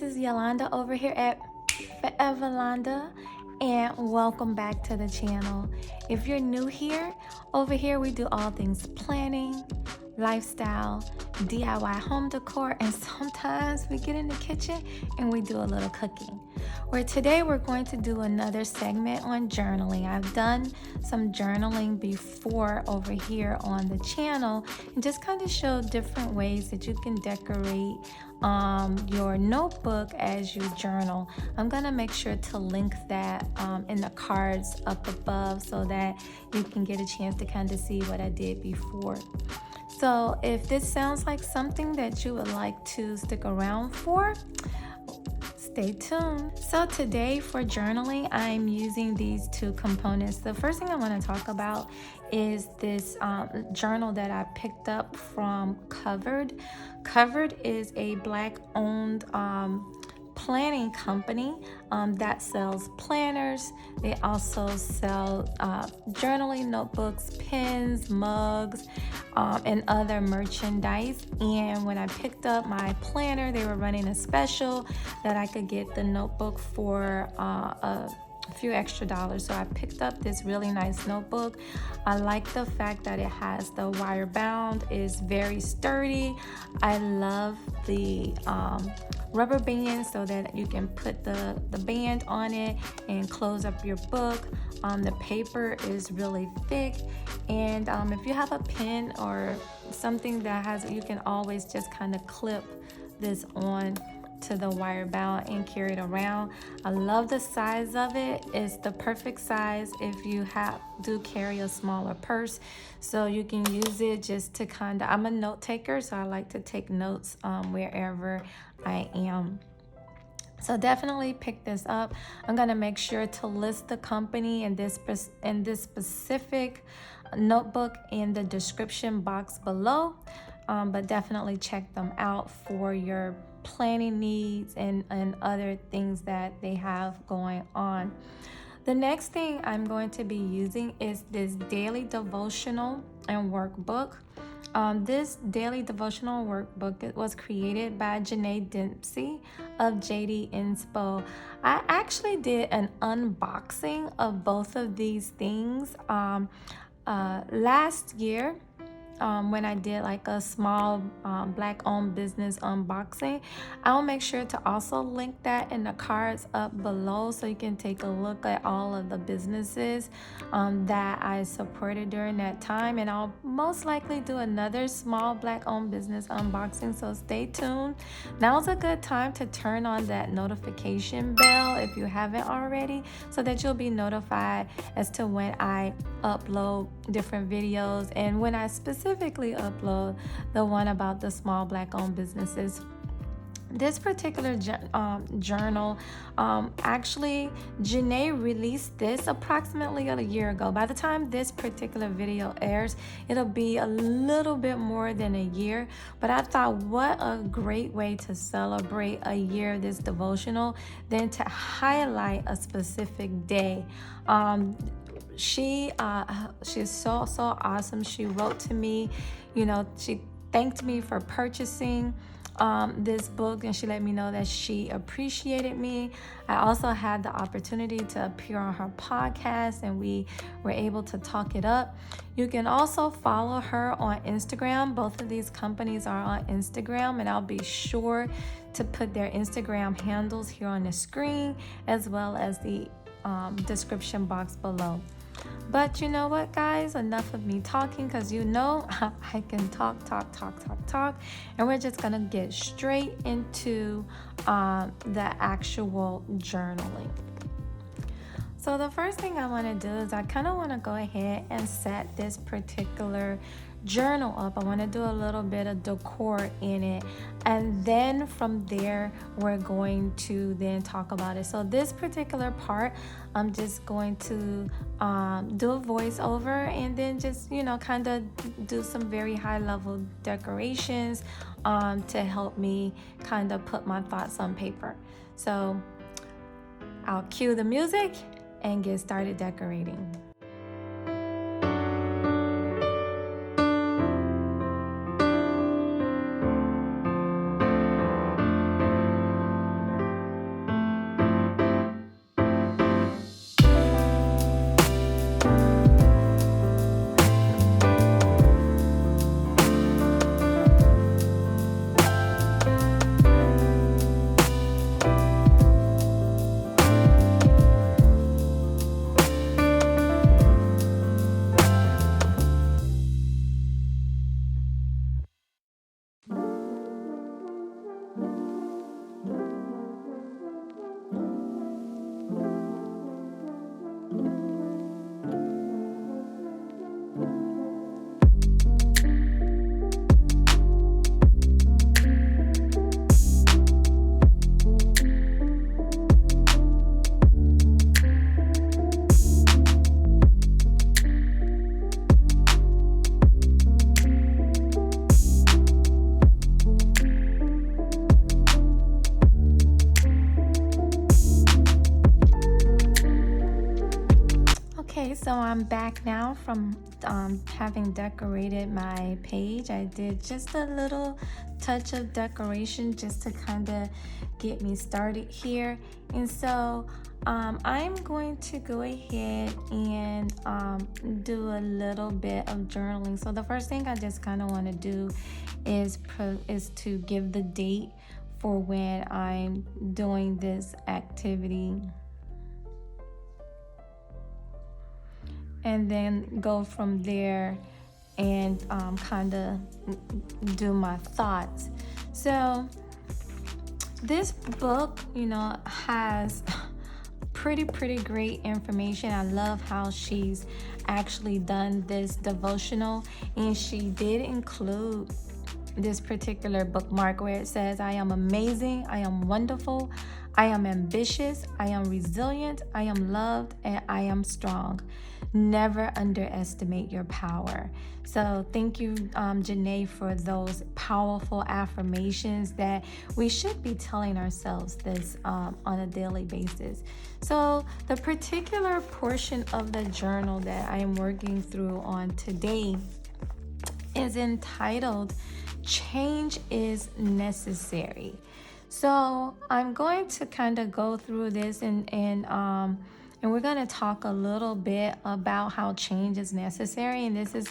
is Yolanda over here at Foreverlonda, and welcome back to the channel. If you're new here, over here we do all things planning, lifestyle, DIY home decor, and sometimes we get in the kitchen and we do a little cooking. Where today we're going to do another segment on journaling. I've done some journaling before over here on the channel and just kind of show different ways that you can decorate your notebook as you journal. I'm gonna make sure to link that in the cards up above so that you can get a chance to kind of see what I did before. So if this sounds like something that you would like to stick around for, stay tuned. So today for journaling, I'm using these two components. The first thing I want to talk about is this journal that I picked up from Covered. Covered is a Black-owned planning company that sells planners. They also sell journaling notebooks, pens, mugs, and other merchandise. And when I picked up my planner, they were running a special that I could get the notebook for a few extra dollars. So I picked up this really nice notebook. I like the fact that it has the wire bound, is very sturdy. I love the rubber band so that you can put the band on it and close up your book. The paper is really thick, and if you have a pen or something that has, you can always just kind of clip this on to the wire bound and carry it around. I love the size of it. It's the perfect size if you do carry a smaller purse, so you can use it just to kind of, I'm a note taker, so I like to take notes wherever I am. So definitely pick this up. I'm gonna make sure to list the company and this specific notebook in the description box below, but definitely check them out for your planning needs and other things that they have going on. The next thing I'm going to be using is this daily devotional and workbook. This daily devotional workbook was created by Janae Dempsey of JD Inspo. I actually did an unboxing of both of these things last year. When I did like a small Black-owned business unboxing. I'll make sure to also link that in the cards up below so you can take a look at all of the businesses that I supported during that time. And I'll most likely do another small Black-owned business unboxing, so stay tuned. Now's a good time to turn on that notification bell if you haven't already, so that you'll be notified as to when I upload different videos and when I specifically upload the one about the small Black-owned businesses. This particular journal, actually, Janae released this approximately a year ago. By the time this particular video airs, it'll be a little bit more than a year. But I thought, what a great way to celebrate a year of this devotional than to highlight a specific day. She's so awesome. She wrote to me, she thanked me for purchasing this book, and she let me know that she appreciated me. I also had the opportunity to appear on her podcast, and we were able to talk it up. You can also follow her on Instagram. Both of these companies are on Instagram, and I'll be sure to put their Instagram handles here on the screen, as well as the description box below. But you know what, guys? Enough of me talking, because I can talk, and we're just gonna get straight into the actual journaling. So the first thing I want to do is I kind of want to go ahead and set this particular journal up. I want to do a little bit of decor in it, and then from there we're going to then talk about it. So this particular part, I'm just going to do a voiceover and then just kind of do some very high level decorations to help me kind of put my thoughts on paper. So I'll cue the music and get started decorating. So I'm back now from having decorated my page. I did just a little touch of decoration just to kind of get me started here. And so I'm going to go ahead and do a little bit of journaling. So the first thing I just kind of want to do is to give the date for when I'm doing this activity, and then go from there and kind of do my thoughts. So this book, has pretty great information. I love how she's actually done this devotional, and she did include this particular bookmark where it says, I am amazing, I am wonderful, I am ambitious, I am resilient, I am loved, and I am strong. Never underestimate your power. So thank you, Janae, for those powerful affirmations that we should be telling ourselves this on a daily basis. So the particular portion of the journal that I am working through on today is entitled Change is Necessary. So I'm going to kind of go through this and we're going to talk a little bit about how change is necessary. And this is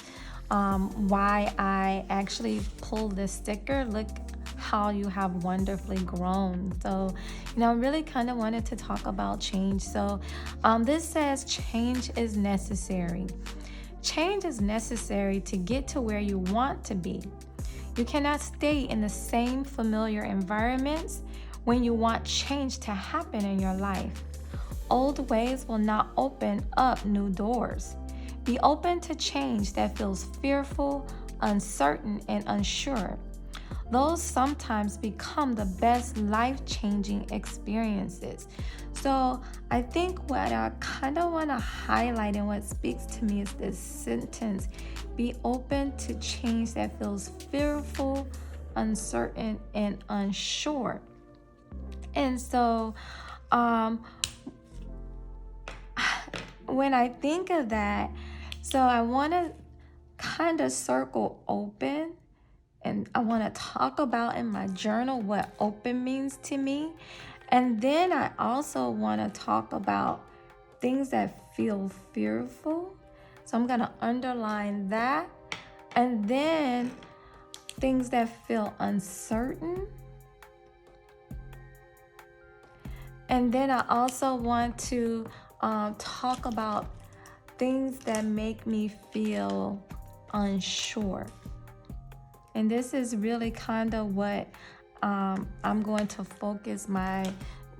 why I actually pulled this sticker. Look how you have wonderfully grown. So, I really kind of wanted to talk about change. So this says change is necessary. Change is necessary to get to where you want to be. You cannot stay in the same familiar environments when you want change to happen in your life. Old ways will not open up new doors. Be open to change that feels fearful, uncertain, and unsure. Those sometimes become the best life-changing experiences. So I think what I kind of want to highlight and what speaks to me is this sentence: be open to change that feels fearful, uncertain, and unsure. And so when I think of that, so I want to kind of circle open, and I want to talk about in my journal what open means to me. And then I also want to talk about things that feel fearful. So I'm going to underline that. And then things that feel uncertain. And then I also want to talk about things that make me feel unsure. And this is really kind of what I'm going to focus my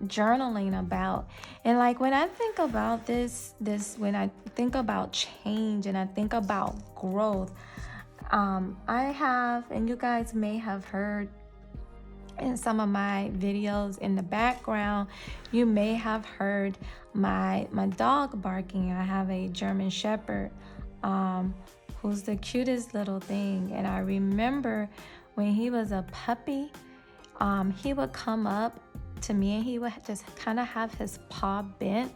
journaling about. And like when I think about this when I think about change and I think about growth, I have, and you guys may have heard in some of my videos in the background, you may have heard my dog barking. I have a German Shepherd who's the cutest little thing. And I remember when he was a puppy, he would come up to me and he would just kind of have his paw bent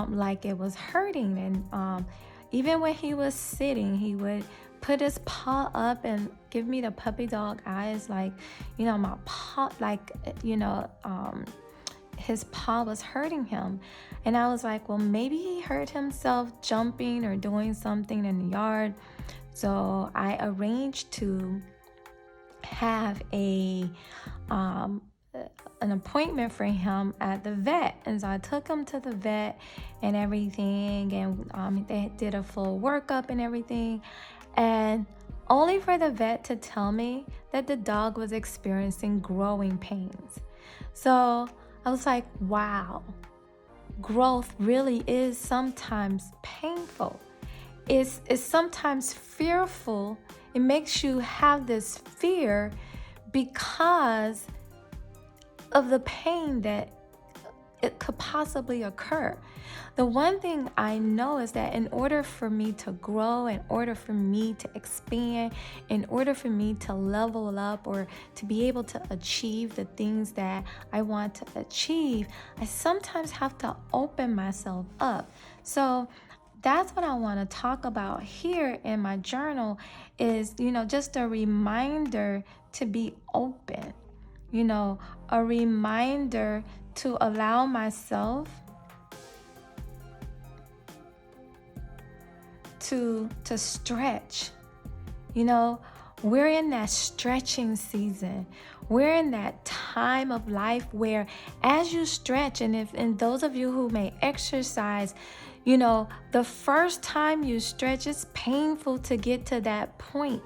like it was hurting. And even when he was sitting, he would put his paw up and give me the puppy dog eyes, like, my paw, like, his paw was hurting him. And I was like, well, maybe he hurt himself jumping or doing something in the yard. So I arranged to have an appointment for him at the vet. And so I took him to the vet and everything, and they did a full workup and everything, and only for the vet to tell me that the dog was experiencing growing pains. So I was like, wow, growth really is sometimes painful. It's sometimes fearful. It makes you have this fear because of the pain that it could possibly occur. The one thing I know is that in order for me to grow, in order for me to expand, in order for me to level up or to be able to achieve the things that I want to achieve, I sometimes have to open myself up. So that's what I want to talk about here in my journal is, just a reminder to be open, a reminder to allow myself to stretch. We're in that stretching season. We're in that time of life where as you stretch, and those of you who may exercise, the first time you stretch, it's painful to get to that point.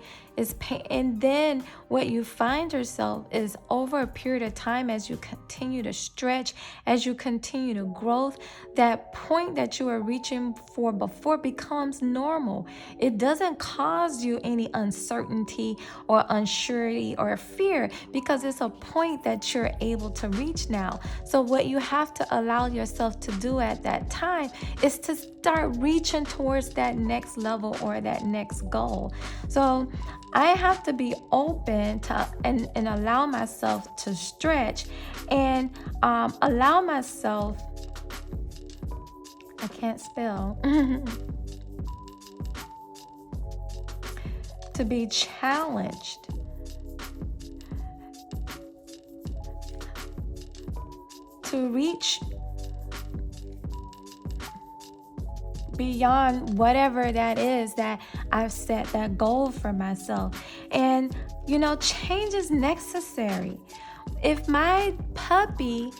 And then what you find yourself is over a period of time, as you continue to stretch, as you continue to grow, that point that you were reaching for before becomes normal. It doesn't cause you any uncertainty or unsurety or fear because it's a point that you're able to reach now. So what you have to allow yourself to do at that time is to start reaching towards that next level or that next goal. So I have to be open to and allow myself to stretch and allow myself, I can't spell, to be challenged. To reach beyond whatever that is that I've set that goal for myself. And, change is necessary. If my puppy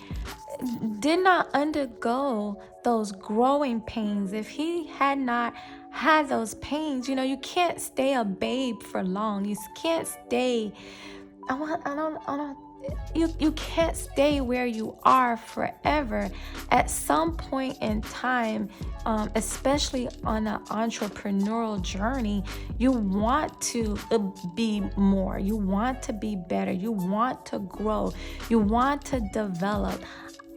did not undergo those growing pains, if he had not had those pains, you can't stay a babe for long. You can't stay, you can't stay where you are forever. At some point in time, especially on an entrepreneurial journey, you want to be more. You want to be better. You want to grow. You want to develop.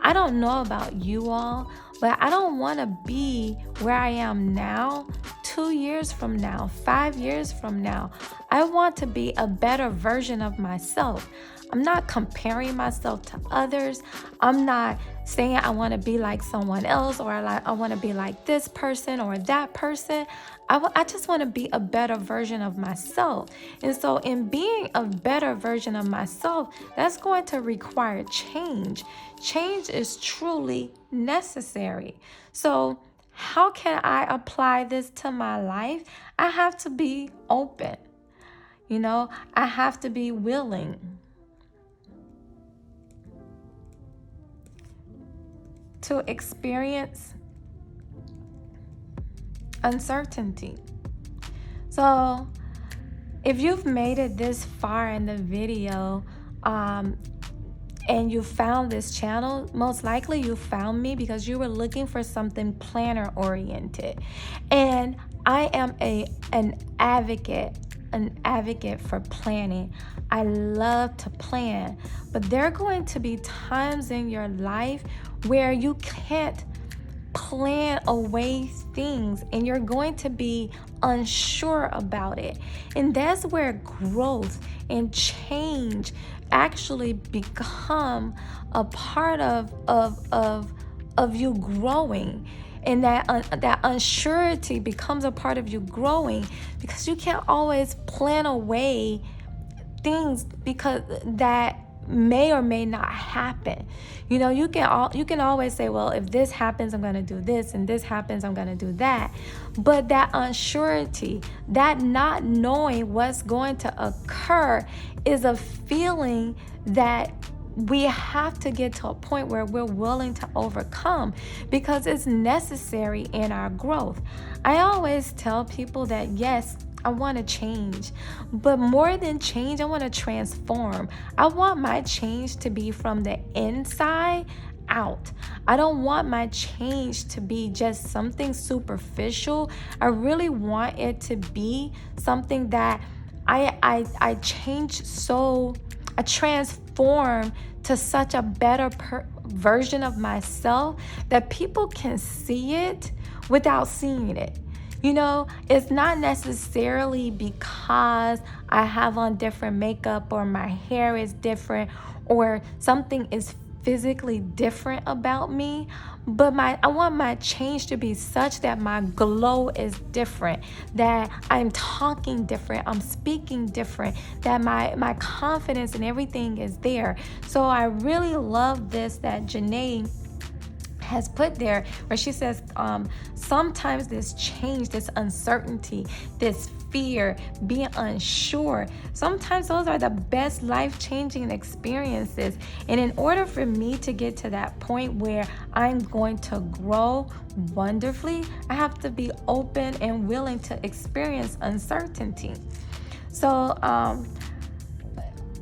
I don't know about you all, but I don't want to be where I am now 2 years from now, 5 years from now. I want to be a better version of myself. I'm not comparing myself to others. I'm not saying I want to be like someone else or I want to be like this person or that person. I just want to be a better version of myself. And so in being a better version of myself, that's going to require change. Change is truly necessary. So how can I apply this to my life? I have to be open. I have to be willing to experience uncertainty. So if you've made it this far in the video, and you found this channel, most likely you found me because you were looking for something planner oriented. And I am an advocate for planning. I love to plan, but there are going to be times in your life where you can't plan away things and you're going to be unsure about it. And that's where growth and change actually become a part of you growing. And that unsurety becomes a part of you growing because you can't always plan away things because that may or may not happen. You can always say, well, if this happens, I'm going to do this, and this happens, I'm going to do that. But that unsurety, that not knowing what's going to occur is a feeling that we have to get to a point where we're willing to overcome because it's necessary in our growth. I always tell people that, yes, I want to change, but more than change, I want to transform. I want my change to be from the inside out. I don't want my change to be just something superficial. I really want it to be something that I transform to such a better version of myself that people can see it without seeing it. It's not necessarily because I have on different makeup or my hair is different or something is physically different about me, but I want my change to be such that my glow is different, that I'm talking different, I'm speaking different, that my confidence and everything is there. So I really love this that Janae has put there, where she says sometimes this change, this uncertainty, this fear, being unsure, sometimes those are the best life-changing experiences. And in order for me to get to that point where I'm going to grow wonderfully, I have to be open and willing to experience uncertainty. So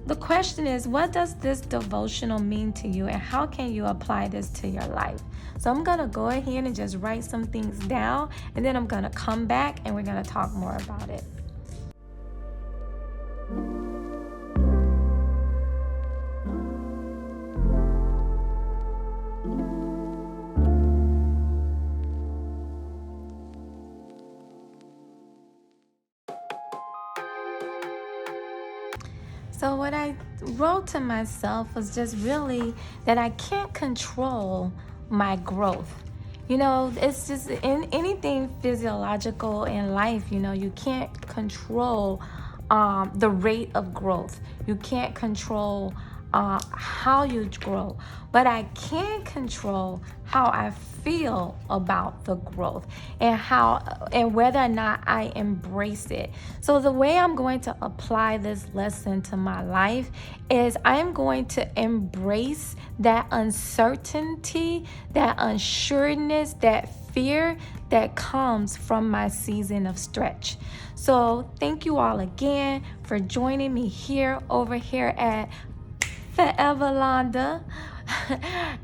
the question is, what does this devotional mean to you, and how can you apply this to your life? So I'm going to go ahead and just write some things down, and then I'm going to come back and we're going to talk more about it. So what I wrote to myself was just really that I can't control my growth. It's just in anything physiological in life, you can't control the rate of growth. You can't control how you grow, but I can control how I feel about the growth and whether or not I embrace it. So the way I'm going to apply this lesson to my life is I'm going to embrace that uncertainty, that unsureness, that fear that comes from my season of stretch. So thank you all again for joining me over here at Forever Londa.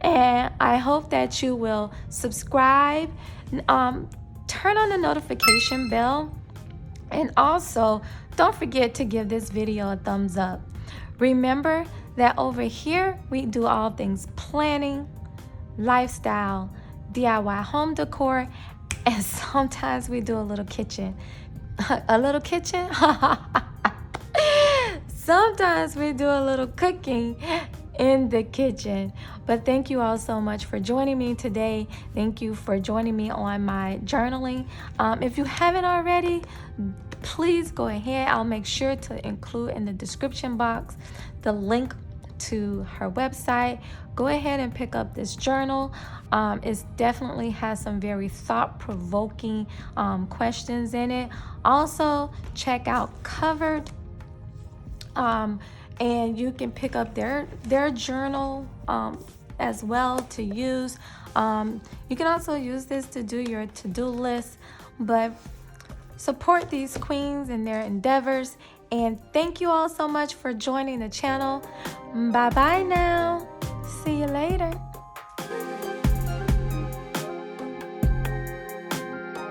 And I hope that you will subscribe, turn on the notification bell, and also don't forget to give this video a thumbs up. Remember that over here we do all things planning, lifestyle, DIY home decor, and sometimes we do a little kitchen. A little kitchen? Sometimes we do a little cooking in the kitchen. But thank you all so much for joining me today. Thank you for joining me on my journaling. If you haven't already, please go ahead. I'll make sure to include in the description box the link to her website. Go ahead and pick up this journal. It definitely has some very thought-provoking questions in it. Also, check out Covered. And you can pick up their journal as well to use. You can also use this to do your to-do list, but support these queens in their endeavors. And thank you all so much for joining the channel. Bye-bye now. See you later.